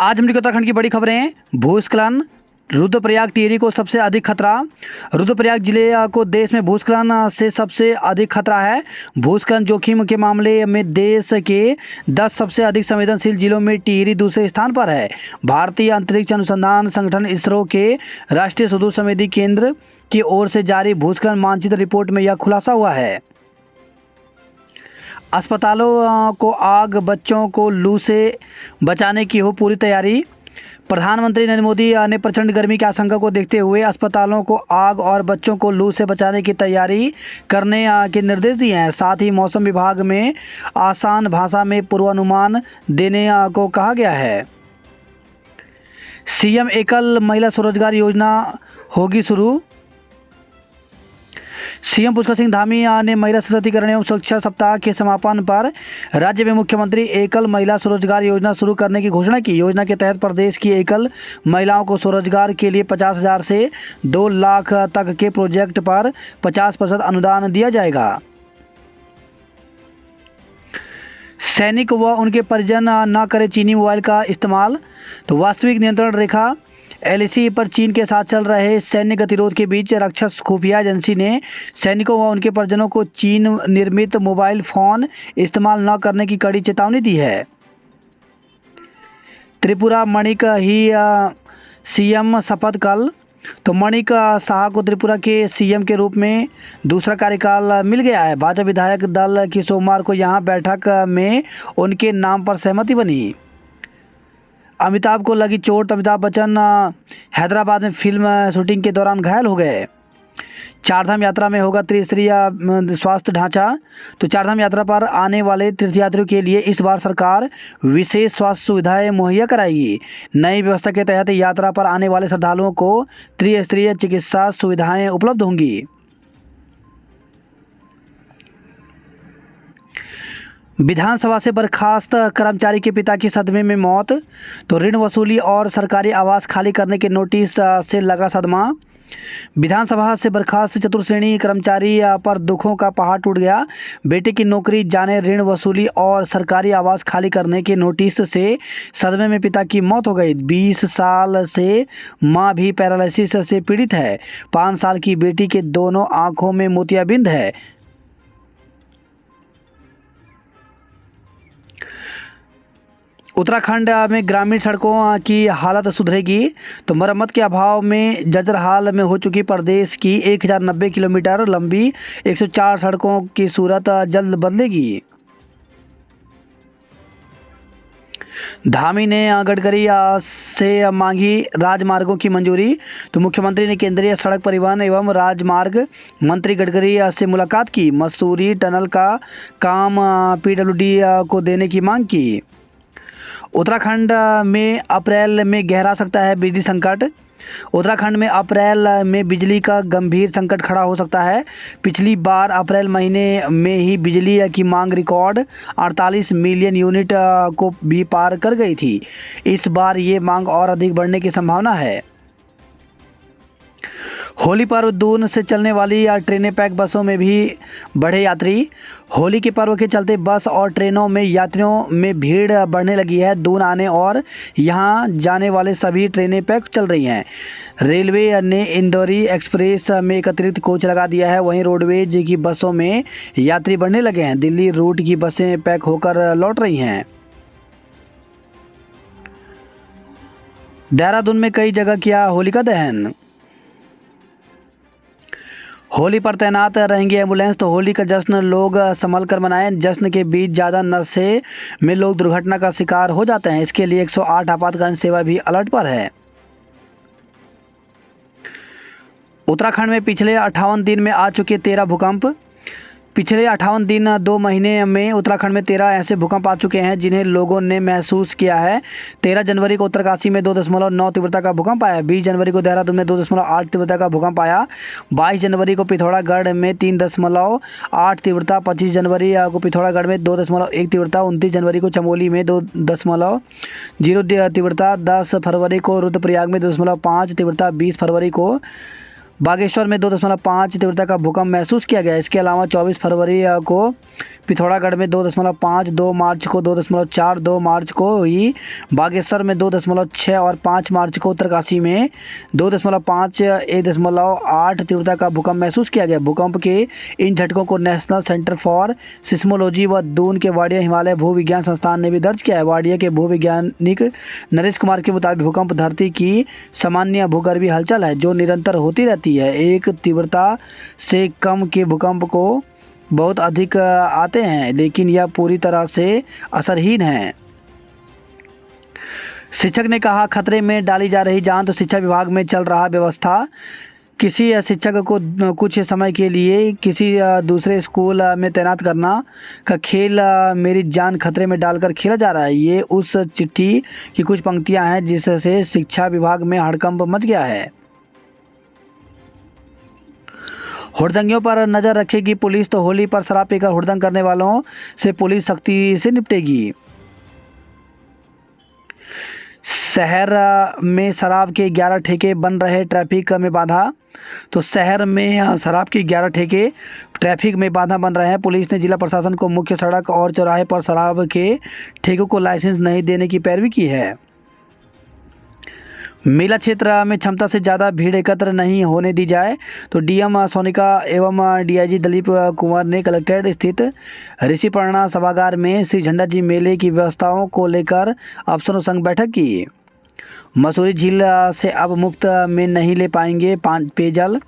आज हम उत्तराखंड की बड़ी खबरें। भूस्खलन, रुद्रप्रयाग टिहरी को सबसे अधिक खतरा। रुद्रप्रयाग जिले को देश में भूस्खलन से सबसे अधिक खतरा है। भूस्खलन जोखिम के मामले में देश के 10 सबसे अधिक संवेदनशील जिलों में टिहरी दूसरे स्थान पर है। भारतीय अंतरिक्ष अनुसंधान संगठन इसरो के राष्ट्रीय सुदूर संवेदी केंद्र की ओर से जारी भूस्खलन मानचित्र रिपोर्ट में यह खुलासा हुआ है। अस्पतालों को आग, बच्चों को लू से बचाने की हो पूरी तैयारी। प्रधानमंत्री नरेंद्र मोदी ने प्रचंड गर्मी की आशंका को देखते हुए अस्पतालों को आग और बच्चों को लू से बचाने की तैयारी करने के निर्देश दिए हैं। साथ ही मौसम विभाग में आसान भाषा में पूर्वानुमान देने को कहा गया है। सीएम एकल महिला स्वरोजगार योजना होगी शुरू। सीएम पुष्कर सिंह धामी ने महिला सशक्तिकरण एवं सुरक्षा सप्ताह के समापन पर राज्य में मुख्यमंत्री एकल महिला स्वरोजगार योजना शुरू करने की घोषणा की। योजना के तहत प्रदेश की एकल महिलाओं को स्वरोजगार के लिए 50,000 से 2 लाख तक के प्रोजेक्ट पर 50% अनुदान दिया जाएगा। सैनिक व उनके परिजन न करें चीनी मोबाइल का इस्तेमाल। तो वास्तविक नियंत्रण रेखा एलएसी पर चीन के साथ चल रहे सैन्य गतिरोध के बीच रक्षा खुफिया एजेंसी ने सैनिकों व उनके परिजनों को चीन निर्मित मोबाइल फ़ोन इस्तेमाल न करने की कड़ी चेतावनी दी है। त्रिपुरा मणिक ही सीएम शपथ कल। तो मणिक साहा को त्रिपुरा के सीएम के रूप में दूसरा कार्यकाल मिल गया है। भाजपा विधायक दल की सोमवार को यहां बैठक में उनके नाम पर सहमति बनी। अमिताभ को लगी चोट। अमिताभ बच्चन हैदराबाद में फिल्म शूटिंग के दौरान घायल हो गए। चारधाम यात्रा में होगा त्रिस्तरीय स्वास्थ्य ढांचा। तो चारधाम यात्रा पर आने वाले तीर्थयात्रियों के लिए इस बार सरकार विशेष स्वास्थ्य सुविधाएं मुहैया कराएगी। नई व्यवस्था के तहत यात्रा पर आने वाले श्रद्धालुओं को त्रिस्तरीय चिकित्सा सुविधाएं उपलब्ध होंगी। विधानसभा से बर्खास्त कर्मचारी के पिता की सदमे में मौत। तो ऋण वसूली और सरकारी आवास खाली करने के नोटिस से लगा सदमा। विधानसभा से बर्खास्त चतुर्श्रेणी कर्मचारी पर दुखों का पहाड़ टूट गया। बेटे की नौकरी जाने, ऋण वसूली और सरकारी आवास खाली करने के नोटिस से सदमे में पिता की मौत हो गई। 20 साल से मां भी पैरालिसिस से पीड़ित है। 5 साल की बेटी के दोनों आंखों में मोतियाबिंद है। उत्तराखंड में ग्रामीण सड़कों की हालत सुधरेगी। तो मरम्मत के अभाव में जर्जर हाल में हो चुकी प्रदेश की 1090 किलोमीटर लंबी 104 सड़कों की सूरत जल्द बदलेगी। धामी ने गडकरी से मांगी राजमार्गों की मंजूरी। तो मुख्यमंत्री ने केंद्रीय सड़क परिवहन एवं राजमार्ग मंत्री गडकरी से मुलाकात की। मसूरी टनल का काम पीडब्ल्यूडी को देने की मांग की। उत्तराखंड में अप्रैल में गहरा सकता है बिजली संकट। उत्तराखंड में अप्रैल में बिजली का गंभीर संकट खड़ा हो सकता है। पिछली बार अप्रैल महीने में ही बिजली की मांग रिकॉर्ड 48 मिलियन यूनिट को भी पार कर गई थी। इस बार ये मांग और अधिक बढ़ने की संभावना है। होली पर्व दून से चलने वाली ट्रेनें पैक, बसों में भी बढ़े यात्री। होली के पर्व के चलते बस और ट्रेनों में यात्रियों में भीड़ बढ़ने लगी है। दून आने और यहां जाने वाले सभी ट्रेनें पैक चल रही हैं। रेलवे ने इंदौरी एक्सप्रेस में एक अतिरिक्त कोच लगा दिया है। वहीं रोडवेज की बसों में यात्री बढ़ने लगे हैं। दिल्ली रूट की बसें पैक होकर लौट रही हैं। देहरादून में कई जगह किया होलिका दहन। होली पर तैनात रहेंगी एम्बुलेंस। तो होली का जश्न लोग संभल कर मनाएं। जश्न के बीच ज़्यादा नशे में लोग दुर्घटना का शिकार हो जाते हैं। इसके लिए 108 आपातकालीन सेवा भी अलर्ट पर है। उत्तराखंड में पिछले 58 दिन में आ चुके 13 भूकंप। पिछले 58 दिन 2 महीने में उत्तराखंड में 13 ऐसे भूकंप आ चुके हैं जिन्हें लोगों ने महसूस किया है। 13 जनवरी को उत्तरकाशी में 2.9 तीव्रता का भूकंप आया। 20 जनवरी को देहरादून में 2.8 तीव्रता का भूकंप आया। 22 जनवरी को पिथौरागढ़ में 3.8 तीव्रता। 25 जनवरी को पिथौरागढ़ में 2.1 तीव्रता। 29 जनवरी को चमोली में 2.0 तीव्रता। 10 फरवरी को रुद्रप्रयाग में 2.5 तीव्रता। 20 फरवरी को बागेश्वर में 2.5 तीव्रता का भूकंप महसूस किया गया। इसके अलावा 24 फरवरी को पिथौरागढ़ में 2.5, 2 मार्च को 2.4, 2 मार्च को हुई बागेश्वर में 2.6 और 5 मार्च को उत्तरकाशी में 2.5, 1.8 तीव्रता का भूकंप महसूस किया गया। भूकंप के इन झटकों को नेशनल सेंटर फॉर सिस्मोलॉजी व दून के वाडिया हिमालय भूविज्ञान संस्थान ने भी दर्ज किया है। वाडिया के भूवैज्ञानिक नरेश कुमार के मुताबिक भूकंप धरती की सामान्य भूगर्भीय हलचल है जो निरंतर होती रहती है। एक तीव्रता से कम के भूकंप को बहुत अधिक आते हैं, लेकिन यह पूरी तरह से असरहीन है। शिक्षक ने कहा, खतरे में डाली जा रही जान। तो शिक्षा विभाग में चल रहा व्यवस्था किसी शिक्षक को कुछ समय के लिए किसी दूसरे स्कूल में तैनात करना का खेल मेरी जान खतरे में डालकर खेला जा रहा है। ये उस चिट्ठी की कुछ पंक्तियां हैं जिससे शिक्षा विभाग में हड़कंप मच गया है। हुड़दंगियों पर नज़र रखेगी पुलिस। तो होली पर शराब पीकर हुड़दंग करने वालों से पुलिस सख्ती से निपटेगी। शहर में शराब के 11 ठेके बन रहे, ट्रैफिक में बाधा। तो शहर में शराब के 11 ठेके ट्रैफिक में बाधा बन रहे हैं। पुलिस ने जिला प्रशासन को मुख्य सड़क और चौराहे पर शराब के ठेकों को लाइसेंस नहीं देने की पैरवी की है। मेला क्षेत्र में क्षमता से ज़्यादा भीड़ एकत्र नहीं होने दी जाए। तो डीएम सोनिका एवं डीआईजी दिलीप कुमार ने कलेक्ट्रेट स्थित ऋषिपर्णा सभागार में श्री झंडा जी मेले की व्यवस्थाओं को लेकर अफसरों संग बैठक की। मसूरी झील से अब मुफ्त में नहीं ले पाएंगे पेयजल।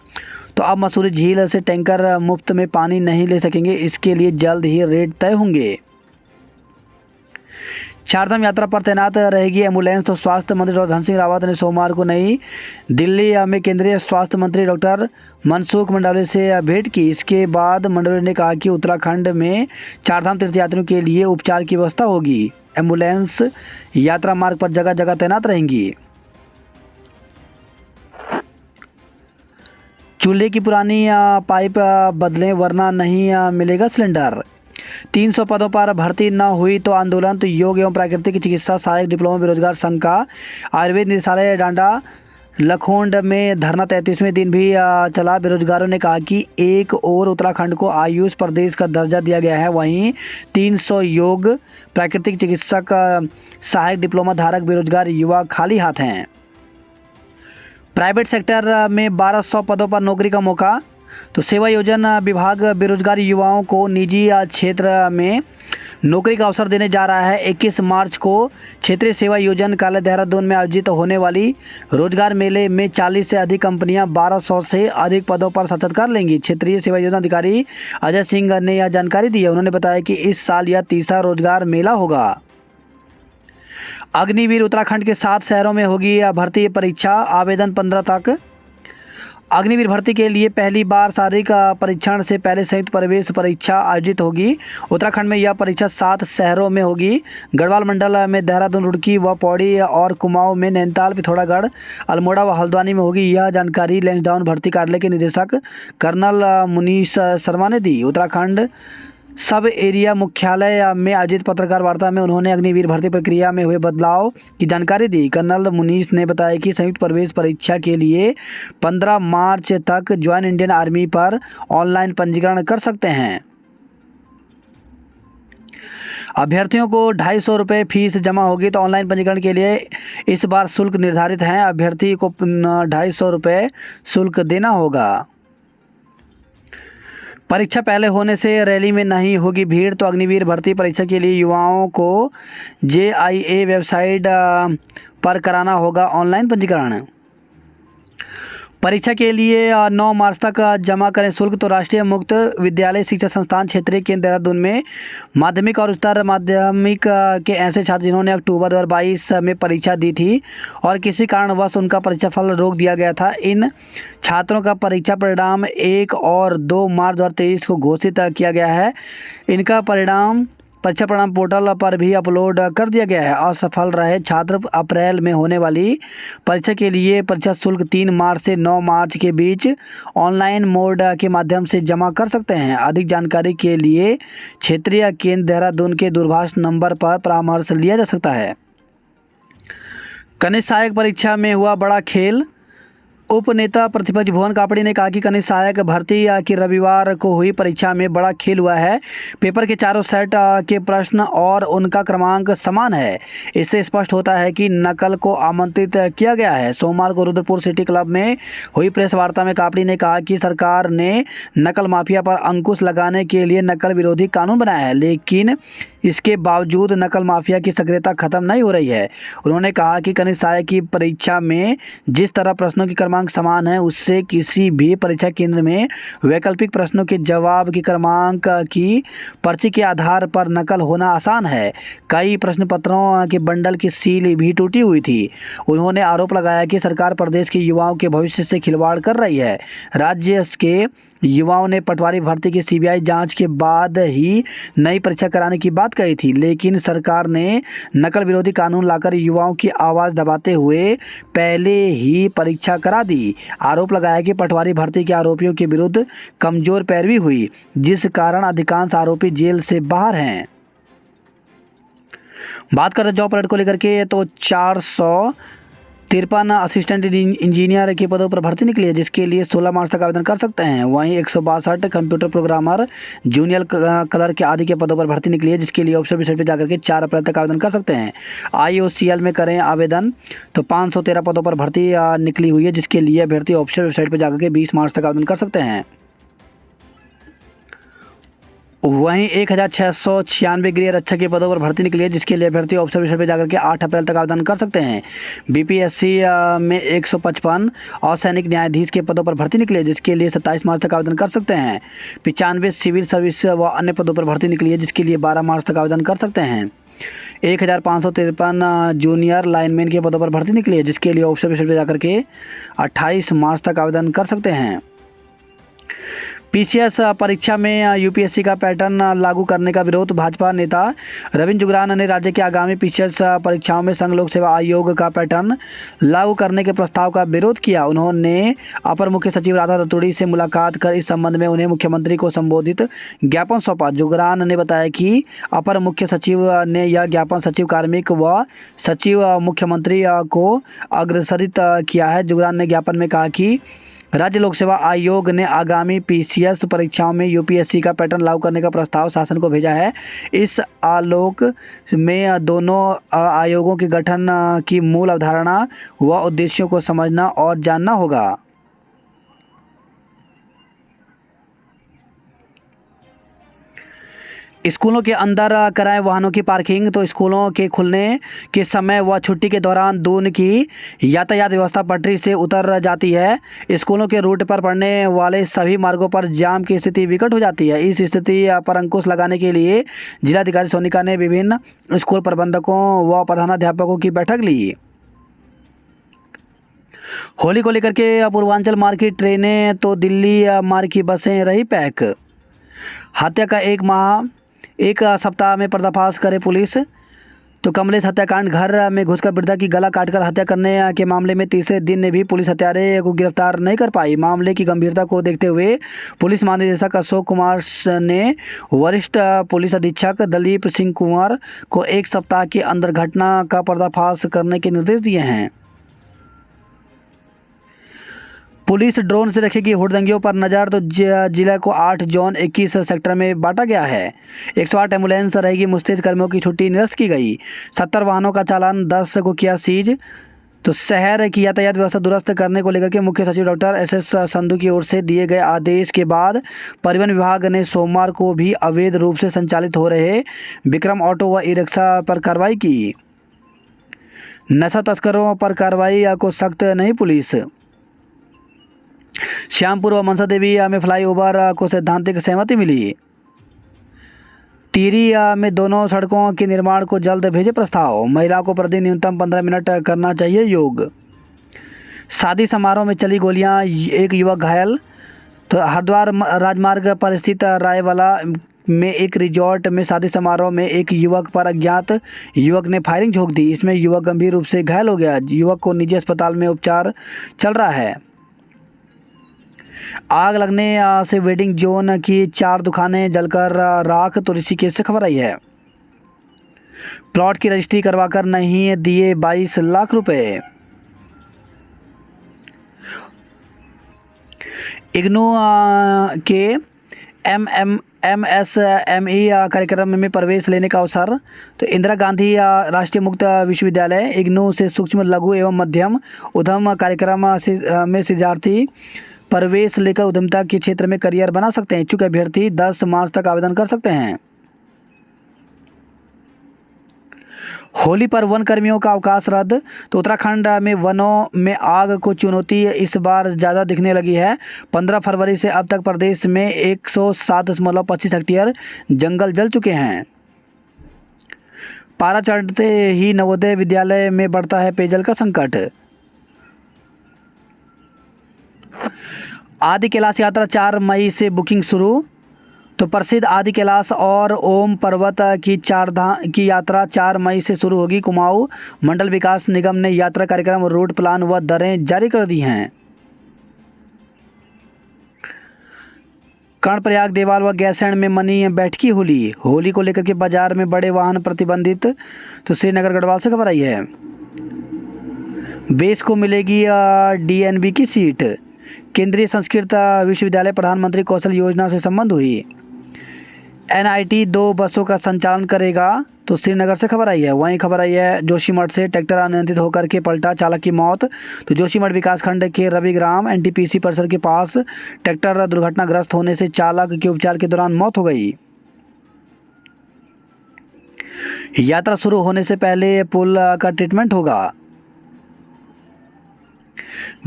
तो अब मसूरी झील से टैंकर मुफ्त में पानी नहीं ले सकेंगे, इसके लिए जल्द ही रेट तय होंगे। चारधाम यात्रा पर तैनात रहेगी एम्बुलेंस। तो स्वास्थ्य मंत्री डॉक्टर धन सिंह रावत ने सोमवार को नई दिल्ली में केंद्रीय स्वास्थ्य मंत्री डॉक्टर मनसुख मंडाविया से भेंट की। इसके बाद मंडाविया ने कहा कि उत्तराखंड में चारधाम तीर्थयात्रियों के लिए उपचार की व्यवस्था होगी। एम्बुलेंस यात्रा मार्ग पर जगह जगह तैनात रहेंगी। चूल्हे की पुरानी पाइप बदलें वरना नहीं मिलेगा सिलेंडर। 300 पदों पर भर्ती न हुई तो आंदोलन। तो योग एवं प्राकृतिक चिकित्सा सहायक डिप्लोमा बेरोजगार संघ का आयुर्वेद निदेशालय डांडा लखोंड में धरना 33वें दिन भी चला। बेरोजगारों ने कहा कि एक और उत्तराखंड को आयुष प्रदेश का दर्जा दिया गया है, वहीं 300 योग प्राकृतिक चिकित्सक सहायक डिप्लोमा धारक बेरोजगार युवा खाली हाथ हैं। प्राइवेट सेक्टर में 1200 पदों पर नौकरी का मौका। तो सेवा योजना विभाग बेरोजगार युवाओं को निजी क्षेत्र में नौकरी का अवसर देने जा रहा है। 21 मार्च को क्षेत्रीय सेवा योजना कार्यालय देहरादून में आयोजित होने वाली रोजगार मेले में 40 से अधिक कंपनियां 1200 से अधिक पदों पर साक्षात्कार लेंगी। क्षेत्रीय सेवा योजना अधिकारी अजय सिंह ने यह जानकारी दी है। उन्होंने बताया कि इस साल यह तीसरा रोजगार मेला होगा। अग्निवीर उत्तराखंड के 7 शहरों में होगी भर्ती परीक्षा। आवेदन 15 तक। अग्निवीर भर्ती के लिए पहली बार शारीरिक परीक्षण से पहले संयुक्त प्रवेश परीक्षा आयोजित होगी। उत्तराखंड में यह परीक्षा 7 शहरों में होगी। गढ़वाल मंडल में देहरादून, रुड़की व पौड़ी और कुमाऊं में नैनीताल, पिथौरागढ़, अल्मोड़ा व हल्द्वानी में होगी। यह जानकारी लैंसडाउन भर्ती कार्यालय के निदेशक कर्नल मुनीश शर्मा ने दी। उत्तराखंड सब एरिया मुख्यालय में आयोजित पत्रकार वार्ता में उन्होंने अग्निवीर भर्ती प्रक्रिया में हुए बदलाव की जानकारी दी। कर्नल मुनीश ने बताया कि संयुक्त प्रवेश परीक्षा के लिए 15 मार्च तक ज्वाइन इंडियन आर्मी पर ऑनलाइन पंजीकरण कर सकते हैं। अभ्यर्थियों को 250 रुपये फीस जमा होगी। तो ऑनलाइन पंजीकरण के लिए इस बार शुल्क निर्धारित है। अभ्यर्थी को 250 रुपये शुल्क देना होगा। परीक्षा पहले होने से रैली में नहीं होगी भीड़। तो अग्निवीर भर्ती परीक्षा के लिए युवाओं को JIA वेबसाइट पर कराना होगा ऑनलाइन पंजीकरण। परीक्षा के लिए 9 मार्च तक जमा करें शुल्क। तो राष्ट्रीय मुक्त विद्यालय शिक्षा संस्थान क्षेत्रीय केंद्र देहरादून में माध्यमिक और उच्चतर माध्यमिक के ऐसे छात्र जिन्होंने अक्टूबर 2022 में परीक्षा दी थी और किसी कारणवश उनका परीक्षाफल रोक दिया गया था, इन छात्रों का परीक्षा परिणाम 1 और 2 मार्च 2023 को घोषित किया गया है। इनका परीक्षा परिणाम पोर्टल पर भी अपलोड कर दिया गया है। असफल रहे छात्र अप्रैल में होने वाली परीक्षा के लिए परीक्षा शुल्क 3 मार्च से 9 मार्च के बीच ऑनलाइन मोड के माध्यम से जमा कर सकते हैं। अधिक जानकारी के लिए क्षेत्रीय केंद्र देहरादून के दूरभाष नंबर पर परामर्श लिया जा सकता है। कनिष्ठ सहायक परीक्षा में हुआ बड़ा खेल। उप नेता प्रतिपक्ष भुवन कापड़ी ने कहा कि कनिष्ठ सहायक भर्ती की रविवार को हुई परीक्षा में बड़ा खेल हुआ है। पेपर के चारों सेट के प्रश्न और उनका क्रमांक समान है। इससे स्पष्ट होता है कि नकल को आमंत्रित किया गया है। सोमवार को रुद्रपुर सिटी क्लब में हुई प्रेस वार्ता में कापड़ी ने कहा कि सरकार ने नकल माफिया पर अंकुश लगाने के लिए नकल विरोधी कानून बनाया है, लेकिन इसके बावजूद नकल माफिया की सक्रियता खत्म नहीं हो रही है। उन्होंने कहा कि कनिष्ठ सहायक की परीक्षा में जिस तरह प्रश्नों की क्रमांक समान है, उससे किसी भी परीक्षा केंद्र में वैकल्पिक प्रश्नों के जवाब की क्रमांक की पर्ची के आधार पर नकल होना आसान है। कई प्रश्न पत्रों के बंडल की सील भी टूटी हुई थी। उन्होंने आरोप लगाया कि सरकार प्रदेश के युवाओं के भविष्य से खिलवाड़ कर रही है। राज्य के युवाओं ने पटवारी भर्ती की सीबीआई जांच के बाद ही नई परीक्षा कराने की बात कही थी, लेकिन सरकार ने नकल विरोधी कानून लाकर युवाओं की आवाज़ दबाते हुए पहले ही परीक्षा करा दी। आरोप लगाया कि पटवारी भर्ती के आरोपियों के विरुद्ध कमजोर पैरवी हुई, जिस कारण अधिकांश आरोपी जेल से बाहर हैं। बात करते जॉब अलर्ट को लेकर के, तो 453 असिस्टेंट इंजीनियर के पदों पर भर्ती निकली है, जिसके लिए 16 मार्च तक आवेदन कर सकते हैं। वहीं 162 कंप्यूटर प्रोग्रामर, जूनियर क्लर्क आदि के पदों पर भर्ती निकली है, जिसके लिए ऑफिशियल वेबसाइट पर जाकर के 4 अप्रैल तक आवेदन कर सकते हैं। IOCL में करें आवेदन, तो 513 पदों पर भर्ती निकली हुई है, जिसके लिए अभ्यर्थी ऑफिशियल वेबसाइट पर जाकर के 20 मार्च तक आवेदन कर सकते हैं। वहीं 1696 गृह रक्षक के पदों पर भर्ती निकली है, जिसके लिए अभ्यर्थी ऑब्जर्वेशन पर जाकर के 8 अप्रैल तक आवेदन कर सकते हैं। BPSC में 155 और सैनिक न्यायाधीश के पदों पर भर्ती निकली है, जिसके लिए 27 मार्च तक आवेदन कर सकते हैं। 95 सिविल सर्विस व अन्य पदों पर भर्ती निकली है, जिसके लिए 12 मार्च तक आवेदन कर सकते हैं। 1553 जूनियर लाइनमैन के पदों पर भर्ती निकली है, जिसके लिए ऑब्जर्वेशन पर जाकर के 28 मार्च तक आवेदन कर सकते हैं। PCS परीक्षा में UPSC का पैटर्न लागू करने का विरोध। भाजपा नेता रविंद्र जुगरान ने राज्य के आगामी PCS परीक्षाओं में संघ लोक सेवा आयोग का पैटर्न लागू करने के प्रस्ताव का विरोध किया। उन्होंने अपर मुख्य सचिव राधा रतूड़ी से मुलाकात कर इस संबंध में उन्हें मुख्यमंत्री को संबोधित ज्ञापन सौंपा। जुगरान ने बताया कि अपर मुख्य सचिव ने यह ज्ञापन सचिव कार्मिक व सचिव मुख्यमंत्री को अग्रसरित किया है। जुगरान ने ज्ञापन में कहा कि राज्य लोक सेवा आयोग ने आगामी PCS परीक्षाओं में UPSC का पैटर्न लागू करने का प्रस्ताव शासन को भेजा है। इस आलोक में दोनों आयोगों के गठन की मूल अवधारणा व उद्देश्यों को समझना और जानना होगा। स्कूलों के अंदर कराएं वाहनों की पार्किंग। तो स्कूलों के खुलने के समय व छुट्टी के दौरान दून की यातायात व्यवस्था पटरी से उतर जाती है। स्कूलों के रूट पर पड़ने वाले सभी मार्गों पर जाम की स्थिति विकट हो जाती है। इस स्थिति पर अंकुश लगाने के लिए जिलाधिकारी सोनिका ने विभिन्न स्कूल प्रबंधकों व प्रधानाध्यापकों की बैठक ली। होली को लेकर के पूर्वांचल मार्ग की ट्रेनें तो दिल्ली मार्ग की बसें रही पैक। हत्या का एक सप्ताह में पर्दाफाश करे पुलिस। तो कमलेश हत्याकांड, घर में घुसकर वृद्धा की गला काटकर हत्या करने के मामले में तीसरे दिन भी पुलिस हत्यारे को गिरफ्तार नहीं कर पाई। मामले की गंभीरता को देखते हुए पुलिस महानिदेशक अशोक कुमार ने वरिष्ठ पुलिस अधीक्षक दलीप सिंह कुंवर को 1 सप्ताह के अंदर घटना का पर्दाफाश करने के निर्देश दिए हैं। पुलिस ड्रोन से रखेगी हुड़दंगियों पर नज़र। तो जिला को 8 जोन 21 सेक्टर में बांटा गया है। 108 एम्बुलेंस रहेगी मुस्तैद कर्मियों की छुट्टी निरस्त की गई। 70 वाहनों का चालान 10 को किया सीज। तो शहर की यातायात व्यवस्था दुरुस्त करने को लेकर के मुख्य सचिव डॉक्टर SS संधू की ओर से दिए गए आदेश के बाद परिवहन विभाग ने सोमवार को भी अवैध रूप से संचालित हो रहे विक्रम ऑटो व ई-रिक्शा पर कार्रवाई की। नशा तस्करों पर कार्रवाई को सख्त नहीं पुलिस। श्यामपुर व मनसा देवी में फ्लाईओवर को सैद्धांतिक सहमति मिली। टिहरी में दोनों सड़कों के निर्माण को जल्द भेजे प्रस्ताव। महिलाओं को प्रतिदिन न्यूनतम 15 मिनट करना चाहिए योग। शादी समारोह में चली गोलियां, एक युवक घायल। तो हरिद्वार राजमार्ग पर स्थित रायवाला में एक रिजॉर्ट में शादी समारोह में एक युवक पर अज्ञात युवक ने फायरिंग झोंक दी। इसमें युवक गंभीर रूप से घायल हो गया। युवक को निजी अस्पताल में उपचार चल रहा है। आग लगने से वेडिंग जोन की 4 दुकानें जलकर राख। तो ऋषिकेश से खबर आई है। प्लॉट की रजिस्ट्री करवाकर नहीं दिए 22 लाख रुपए। इग्नू के MSME कार्यक्रम में प्रवेश लेने का अवसर। तो इंदिरा गांधी राष्ट्रीय मुक्त विश्वविद्यालय इग्नू से सूक्ष्म लघु एवं मध्यम उद्यम कार्यक्रम में विद्यार्थी प्रवेश लेकर उद्यमिता के क्षेत्र में करियर बना सकते हैं। इच्छुक अभ्यर्थी 10 मार्च तक आवेदन कर सकते हैं। होली पर वन कर्मियों का अवकाश रद्द। तो उत्तराखंड में वनों में आग को चुनौती इस बार ज़्यादा दिखने लगी है। 15 फरवरी से अब तक प्रदेश में 107.25 हेक्टेयर जंगल जल चुके हैं। पारा चढ़ते ही नवोदय विद्यालय में बढ़ता है पेयजल का संकट। आदि कैलाश यात्रा 4 मई से बुकिंग शुरू। तो प्रसिद्ध आदि कैलाश और ओम पर्वत की चारधाम की यात्रा 4 मई से शुरू होगी। कुमाऊं मंडल विकास निगम ने यात्रा कार्यक्रम, रूट प्लान व दरें जारी कर दी हैं। कर्णप्रयाग, देवाल व गैरसैंण में मनी बैठकी होली। होली को लेकर के बाजार में बड़े वाहन प्रतिबंधित। तो श्रीनगर गढ़वाल से खबर आई है। बेस को मिलेगी DNB की सीट। केंद्रीय संस्कृत विश्वविद्यालय प्रधानमंत्री कौशल योजना से संबंध हुई। NIT 2 बसों का संचालन करेगा। तो श्रीनगर से खबर आई है। वहीं खबर आई है जोशीमठ से, ट्रैक्टर अनियंत्रित होकर के पलटा, चालक की मौत। तो जोशीमठ विकासखंड के रविग्राम NTPC परिसर के पास ट्रैक्टर दुर्घटनाग्रस्त होने से चालक की उपचार के दौरान मौत हो गई। यात्रा शुरू होने से पहले पुल का ट्रीटमेंट होगा।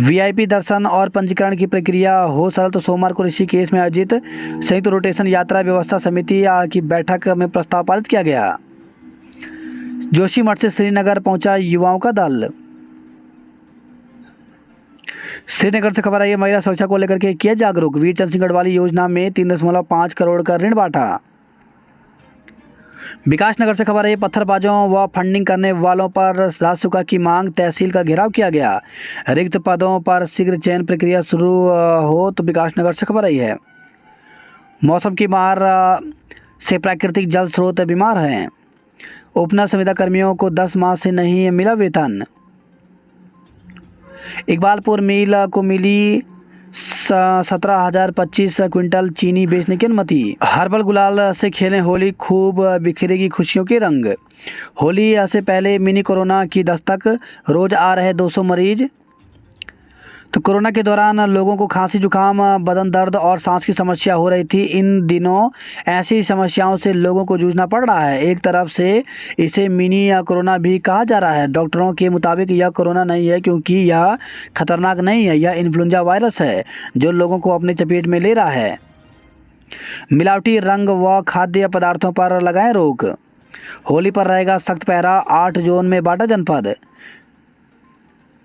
VIP दर्शन और पंजीकरण की प्रक्रिया हो सरल। तो सोमवार को ऋषिकेश में आयोजित संयुक्त रोटेशन यात्रा व्यवस्था समिति की बैठक में प्रस्ताव पारित किया गया। जोशीमठ से श्रीनगर पहुंचा युवाओं का दल। श्रीनगर से खबर आई है, महिला सुरक्षा को लेकर के किया जागरूक। वीरचंद सिंह गढ़वाली योजना में 3.5 करोड़ का ऋण बांटा। विकासनगर से खबर है, पत्थरबाजों व फंडिंग करने वालों पर राजस्व की मांग, तहसील का घेराव किया गया। रिक्त पदों पर शीघ्र चयन प्रक्रिया शुरू हो। तो विकासनगर से खबर आई है। मौसम की मार से प्राकृतिक जल स्रोत बीमार हैं। ओपनर संविदा कर्मियों को 10 माह से नहीं मिला वेतन। इकबालपुर मिल को मिली 17,025 क्विंटल चीनी बेचने की अनुमति। हर्बल गुलाल से खेलें होली, खूब बिखरेगी खुशियों के रंग। होली से पहले मिनी कोरोना की दस्तक, रोज आ रहे 200 मरीज। तो कोरोना के दौरान लोगों को खांसी, जुकाम, बदन दर्द और सांस की समस्या हो रही थी। इन दिनों ऐसी समस्याओं से लोगों को जूझना पड़ रहा है। एक तरफ से इसे मिनी कोरोना भी कहा जा रहा है। डॉक्टरों के मुताबिक यह कोरोना नहीं है, क्योंकि यह खतरनाक नहीं है। यह इन्फ्लुएंजा वायरस है जो लोगों को अपने चपेट में ले रहा है। मिलावटी रंग व खाद्य पदार्थों पर लगाएं रोक। होली पर रहेगा सख्त पहरा। 8 जोन में बांटा जनपद।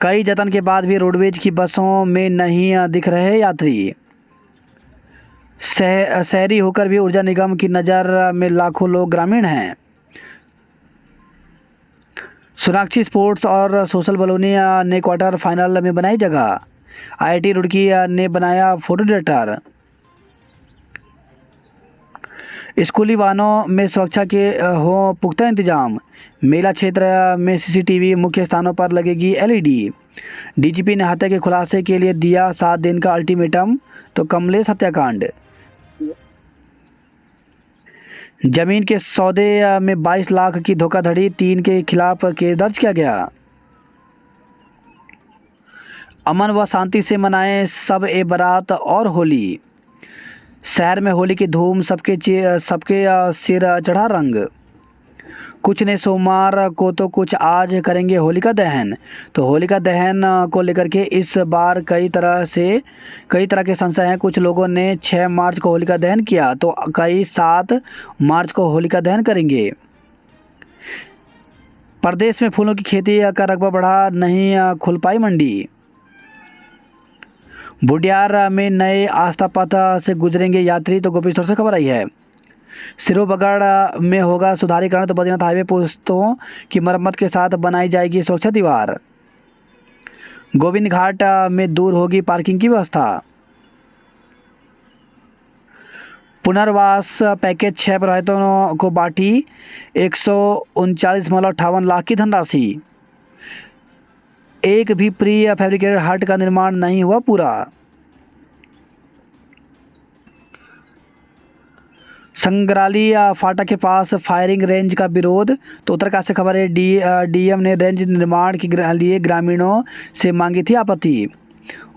कई जतन के बाद भी रोडवेज की बसों में नहीं दिख रहे यात्री। शहरी होकर भी ऊर्जा निगम की नज़र में लाखों लोग ग्रामीण हैं। सोनाक्षी स्पोर्ट्स और सोशल बलूनी ने क्वार्टर फाइनल में बनाई जगह। IIT रुड़की ने बनाया फोटो डायरेक्टर। स्कूली वाहनों में सुरक्षा के हो पुख्ता इंतजाम। मेला क्षेत्र में CCTV, मुख्य स्थानों पर लगेगी LED। DGP ने हत्या के खुलासे के लिए दिया 7 दिन का अल्टीमेटम। तो कमलेश हत्याकांड। जमीन के सौदे में 22 लाख की धोखाधड़ी, 3 के खिलाफ केस दर्ज किया गया। अमन व शांति से मनाएं सब ए बारात और होली। शहर में होली की धूम, सबके सिर चढ़ा रंग। कुछ ने सोमवार को तो कुछ आज करेंगे होलिका दहन। तो होलिका दहन को लेकर के इस बार कई तरह के संशय हैं। कुछ लोगों ने 6 मार्च को होलिका दहन किया, तो कई 7 मार्च को होलिका दहन करेंगे। प्रदेश में फूलों की खेती का रकबा बढ़ा, नहीं खुल पाई मंडी। बुडियार में नए आस्था पथ से गुजरेंगे यात्री। तो गोपेश्वर से खबर आई है। सिरोबगढ़ में होगा सुधारीकरण। तो बद्रीनाथ हाईवे पुस्तों की मरम्मत के साथ बनाई जाएगी सुरक्षा दीवार। गोविंद घाट में दूर होगी पार्किंग की व्यवस्था। पुनर्वास पैकेज 6 प्रभावितों को बांटी 139.58 लाख की धनराशि। एक भी प्री फैब्रिकेटेड हट का निर्माण नहीं हुआ पूरा। संग्राली फाटक के पास फायरिंग रेंज का विरोध। तो उत्तरकाशी से खबर है, डीएम ने रेंज निर्माण के लिए ग्रामीणों से मांगी थी आपत्ति।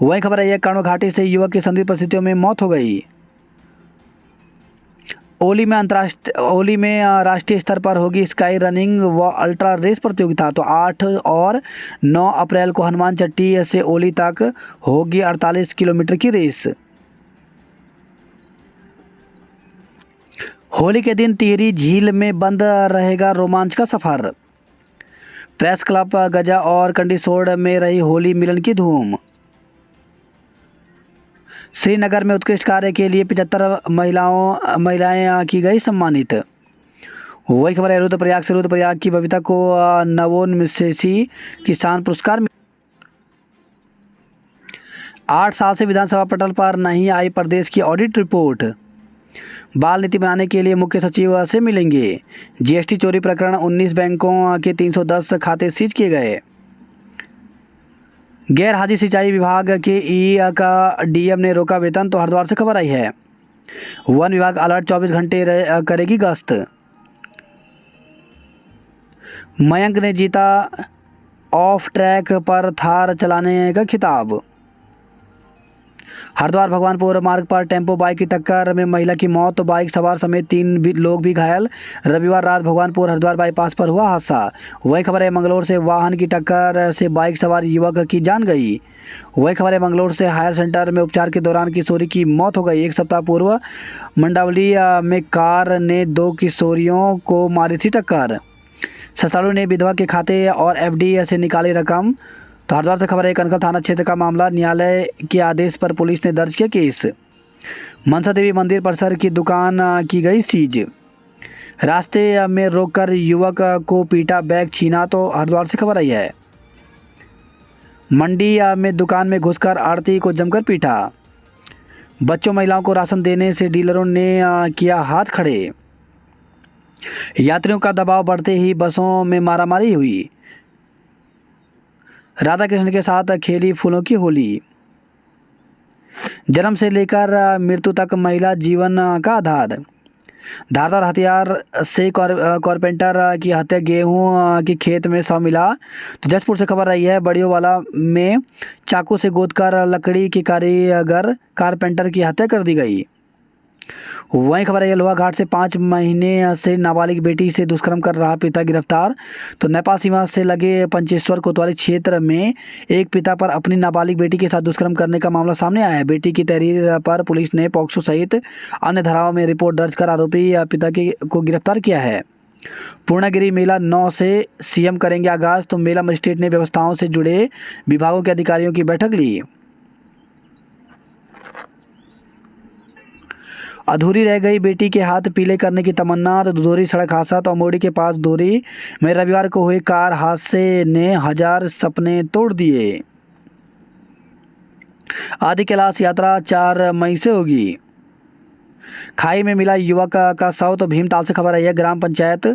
वही खबर है, कर्ण घाटी से युवक की संदिग्ध परिस्थितियों में मौत हो गई। ओली में राष्ट्रीय स्तर पर होगी स्काई रनिंग व अल्ट्रा रेस प्रतियोगिता। तो 8 और 9 अप्रैल को हनुमान चट्टी से ओली तक होगी 48 किलोमीटर की रेस। होली के दिन टिहरी झील में बंद रहेगा रोमांच का सफर। प्रेस क्लब गजा और कंडीसोड़ में रही होली मिलन की धूम। श्रीनगर में उत्कृष्ट कार्य के लिए 75 महिलाएं की गई सम्मानित। वही खबर है, रुद्रप्रयाग की बबीता को नवोन्मेषी किसान पुरस्कार। 8 साल से विधानसभा पटल पर नहीं आई प्रदेश की ऑडिट रिपोर्ट। बाल नीति बनाने के लिए मुख्य सचिव से मिलेंगे। जीएसटी चोरी प्रकरण 19 बैंकों के 310 खाते सीज किए गए। गैर हाजिर सिंचाई विभाग के ई का डीएम ने रोका वेतन। तो हरिद्वार से खबर आई है, वन विभाग अलर्ट 24 घंटे करेगी गश्त। मयंक ने जीता ऑफ ट्रैक पर थार चलाने का खिताब। हरिद्वार भगवानपुर मार्ग पर टेम्पो बाइक की टक्कर में महिला की मौत। तो बाइक सवार समेत 3 लोग भी घायल। रविवार रात भगवानपुर हरिद्वार बाईपास पर हुआ हादसा। वही खबर है, मंगलौर से वाहन की टक्कर से बाइक सवार युवक की जान गई। वही खबर है, मंगलौर से हायर सेंटर में उपचार के दौरान किशोरी की मौत हो गई। 1 सप्ताह पूर्व मंडावली में कार ने 2 किशोरियों को मारी थी टक्कर। ससुरालू ने विधवा के खाते और एफडी से निकाली रकम। तो हरिद्वार से खबर है, कनखल थाना क्षेत्र का मामला, न्यायालय के आदेश पर पुलिस ने दर्ज किया केस। मनसा देवी मंदिर परिसर की दुकान की गई सीज। रास्ते में रोककर युवक को पीटा, बैग छीना। तो हरिद्वार से खबर आई है, मंडी में दुकान में घुसकर आड़ती को जमकर पीटा। बच्चों महिलाओं को राशन देने से डीलरों ने किया हाथ खड़े। यात्रियों का दबाव बढ़ते ही बसों में मारामारी हुई। राधा कृष्ण के साथ खेली फूलों की होली। जन्म से लेकर मृत्यु तक महिला जीवन का आधार। धारदार हथियार से कारपेंटर की हत्या, गेहूं की खेत में शव मिला। तो जसपुर से खबर रही है, बड़ियोवाला में चाकू से गोदकर लकड़ी के कारीगर कारपेंटर की हत्या कर दी गई। वहीं खबर है, लोहाघाट से 5 महीने से नाबालिग बेटी से दुष्कर्म कर रहा पिता गिरफ्तार। तो नेपाल सीमा से लगे पंचेश्वर कोतवाली क्षेत्र में एक पिता पर अपनी नाबालिग बेटी के साथ दुष्कर्म करने का मामला सामने आया है। बेटी की तहरीर पर पुलिस ने पॉक्सो सहित अन्य धाराओं में रिपोर्ट दर्ज कर आरोपी पिता को गिरफ्तार किया है। पूर्णागिरी मेला 9 से सीएम करेंगे आगाज। तो मेला मजिस्ट्रेट ने व्यवस्थाओं से जुड़े विभागों के अधिकारियों की बैठक ली। अधूरी रह गई बेटी के हाथ पीले करने की तमन्ना। तो दुधोरी सड़क हादसा। तो अमोड़ी के पास धोरी में रविवार को हुए कार हादसे ने 1000 सपने तोड़ दिए। आदि कैलाश यात्रा 4 मई से होगी। खाई में मिला युवक का शव। तो भीमताल से खबर आई है, ग्राम पंचायत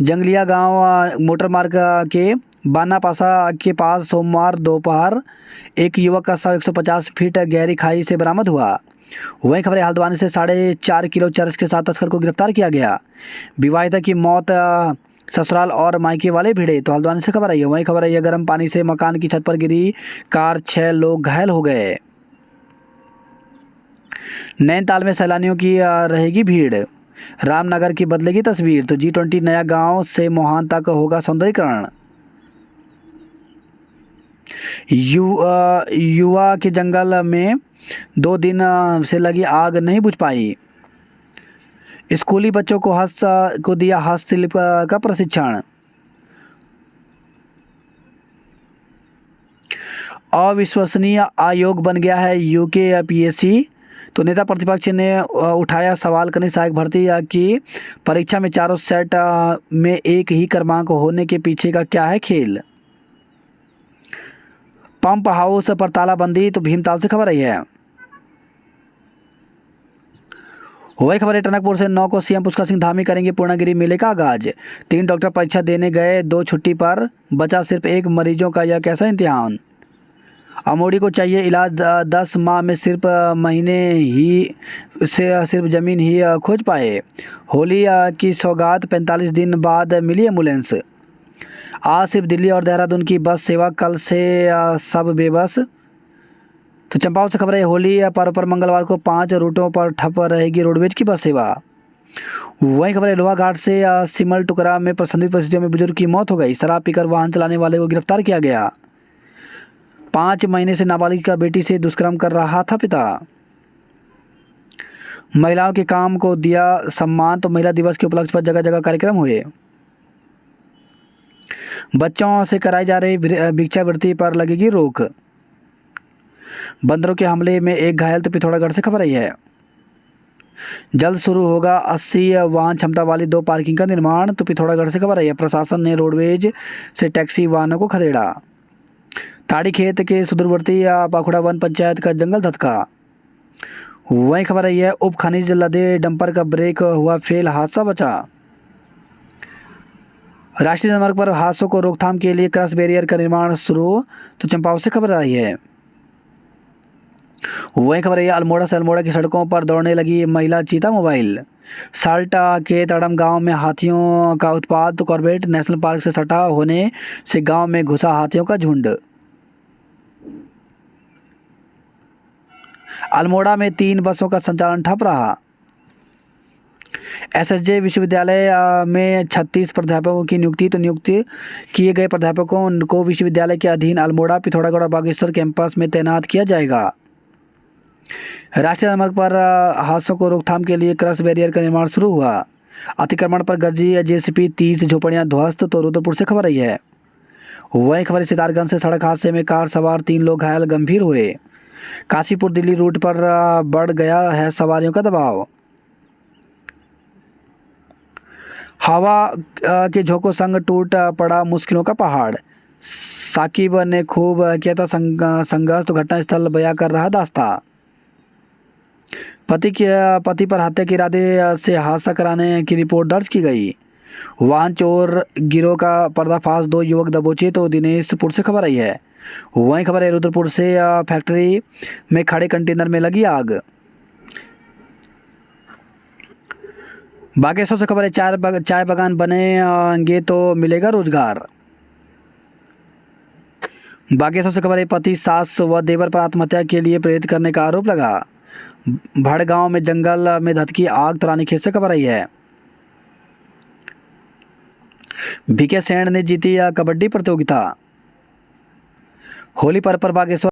जंगलिया गांव मोटर मार्ग के बानापासा के पास सोमवार दोपहर एक युवक का शव 150 फीट गहरी खाई से बरामद हुआ। वहीं खबर है, हल्द्वानी से 4.5 किलो चरस के साथ तस्कर को गिरफ्तार किया गया। विवाहिता की मौत, ससुराल और मायके वाले भिड़े। तो हल्द्वानी से खबर आई है। वहीं खबर है, गर्म पानी से मकान की छत पर गिरी कार, 6 लोग घायल हो गए। नैनीताल में सैलानियों की रहेगी भीड़। रामनगर की बदलेगी तस्वीर। तो G20 नया गांव से मोहान तक होगा सौंदर्यीकरण। युवा के जंगल में 2 दिन से लगी आग नहीं बुझ पाई। स्कूली बच्चों को दिया हस्तशिल्प का प्रशिक्षण। अविश्वसनीय आयोग बन गया है यूके पीएससी। तो नेता प्रतिपक्ष ने उठाया सवाल, कनिष्ठ सहायक भर्ती की परीक्षा में चारों सेट में एक ही क्रमांक होने के पीछे का क्या है खेल। पंप हाउस पर तालाबंदी। तो भीमताल से खबर आई है। वही खबर है, टनकपुर से 9 को सीएम पुष्कर सिंह धामी करेंगे पूर्णागिरी मेले का आगाज। 3 डॉक्टर परीक्षा देने गए, 2 छुट्टी पर, बचा सिर्फ 1 मरीजों का यह कैसा इम्तिहान। अमोड़ी को चाहिए इलाज, 10 माह में सिर्फ महीने ही से सिर्फ ज़मीन ही खोज पाए। होली की सौगात 45 दिन बाद मिली एम्बुलेंस। आज सिर्फ दिल्ली और देहरादून की बस सेवा, कल से सब बेबस। तो चंपावत से खबर है, होली पर्व पर मंगलवार को 5 रूटों पर ठप रहेगी रोडवेज की बस सेवा। वहीं खबर है, लोहाघाट से सिमल टुकरा में संदिग्ध परिस्थितियों में बुजुर्ग की मौत हो गई। शराब पीकर वाहन चलाने वाले को गिरफ्तार किया गया। 5 महीने से नाबालिग का बेटी से दुष्कर्म कर रहा था पिता। महिलाओं के काम को दिया सम्मान, तो महिला दिवस के उपलक्ष्य पर जगह जगह कार्यक्रम हुए। बच्चों से कराई जा रही भिक्षावृत्ति पर लगेगी रोक। बंदरों के हमले में एक घायल, तो पिथौरागढ़ से खबर आई है। जल्द शुरू होगा 80 वाहन क्षमता वाली 2 पार्किंग का निर्माण, तो पिथौरागढ़ से खबर आई है। प्रशासन ने रोडवेज से टैक्सी वाहनों को खदेड़ा। ताड़ी खेत के सुदूरवर्ती पाखुड़ा वन पंचायत का जंगल धधका। वहीं खबर आई है, उप खनिज लदे डंपर का ब्रेक हुआ फेल, हादसा बचा। राष्ट्रीय राजमार्ग पर हादसों को रोकथाम के लिए क्रॉस बैरियर का निर्माण शुरू, तो चंपावत से खबर आई है। वहीं खबर है, अल्मोड़ा से अल्मोड़ा की सड़कों पर दौड़ने लगी महिला चीता मोबाइल। साल्टा के तड़म गांव में हाथियों का उत्पात, तो कॉर्बेट नेशनल पार्क से सटा होने से गांव में घुसा हाथियों का झुंड। अल्मोड़ा में 3 बसों का संचालन ठप रहा। एसएसजे विश्वविद्यालय में 36 प्राध्यापकों की नियुक्ति, तो नियुक्ति किए गए प्राध्यापकों को विश्वविद्यालय के अधीन अल्मोड़ा, पिथौरागढ़ और बागेश्वर कैंपस में तैनात किया जाएगा। राष्ट्रीय राजमार्ग पर हादसों को रोकथाम के लिए क्रॉस बैरियर का निर्माण शुरू हुआ। अतिक्रमण पर गरजी जेसीबी, 30 झोपड़ियां ध्वस्त, तो रुद्रपुर से खबर आई है। वहीं खबर सितारगंज से सड़क हादसे में कार सवार 3 लोग घायल, गंभीर हुए। काशीपुर दिल्ली रूट पर बढ़ गया है सवारियों का दबाव। हवा के झोंकों संग टूट पड़ा मुश्किलों का पहाड़। साकिब ने खूब किया था संघर्ष, तो घटनास्थल बयां कर रहा दास्ता। पति पर हत्या के इरादे से हादसा कराने की रिपोर्ट दर्ज की गई। वाहन चोर गिरोह का पर्दाफाश, 2 युवक दबोचे, तो दिनेशपुर से खबर आई है। वहीं खबर है, रुद्रपुर से फैक्ट्री में खड़े कंटेनर में लगी आग। बागेश्वर से खबर है, चाय बागान बनेंगे तो मिलेगा रोजगार। बागेश्वर से खबर है, पति, सास व देवर पर आत्महत्या के लिए प्रेरित करने का आरोप लगा। भड़गांव में जंगल में धधकी आग, तो रानीखेत से खबर आई है। बीके सेन ने जीती कबड्डी प्रतियोगिता। होली पर्व पर बागेश्वर